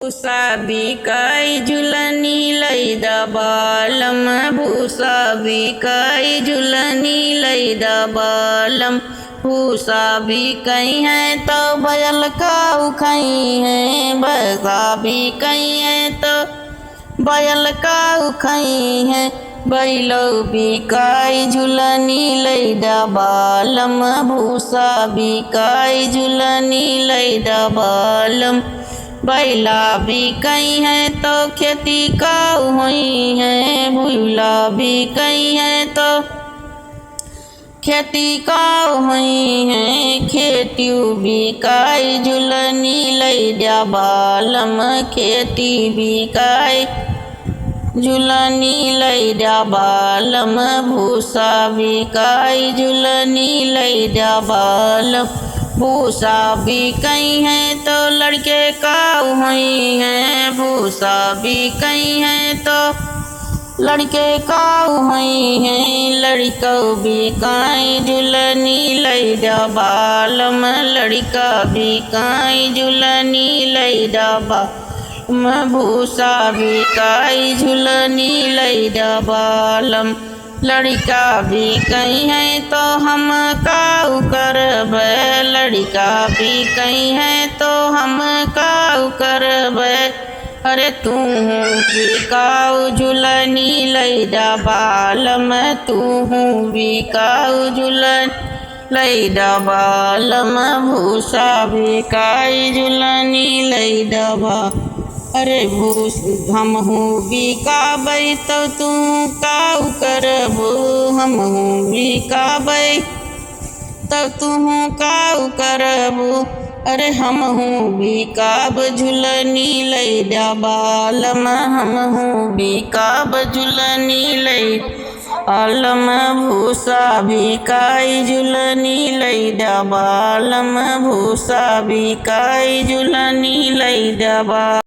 भूसा बिकाई झुलनी लैदा बालम। भूसा बिकाई झुलनी लैदा बालम। भूसा बिकाई है तो बैल का उखाई है। भूसा बिकाई है तो बैल का उखाई है। बैलो बिकाई झुलनी लैदा बालम। भूसा बिकाई झुलनी लैदा बालम। बैला बिकाई है तो खेती का हुई है। भूला बिकाई है तो खेती का हुई है। खेती बिकाई झुलनी लैदा बालम। खेती बिकाई झुलनी लैदा बालम। भूसा बिकाई झुलनी लैदा बालम। भूसा बिकाई है तो लड़के का हुई है। भूसा बिकाई है तो लड़के का हुई है। लड़का बिकाई झुलनी लैदा बालम। लड़का बिकाई झुलनी लैदा बालम। भूसा बिकाई झुलनी लैदा बालम। लड़का बिकाई है तो हम काऊ करबै। लड़का बिकाई है तो हम काऊ करबै। अरे तू बिकाऊ झुलनी लैदा बालम। तू बिकाऊ झुलनी लैदा बालम। भूसा बिकाई झुलनी लैदा बालम। अरे हमहू बिकाबै तो तू काऊ करबू। हमहू बिकाबै तो तू काऊ करबू। अरे हमहू बिकाब झुलनी लैदा बालम। हमहू बिकाब झुलनी लैदा बालम। भूसा बिकाई झुलनी लैदा बालम। भूसा बिकाई झुलनी लैदा बालम।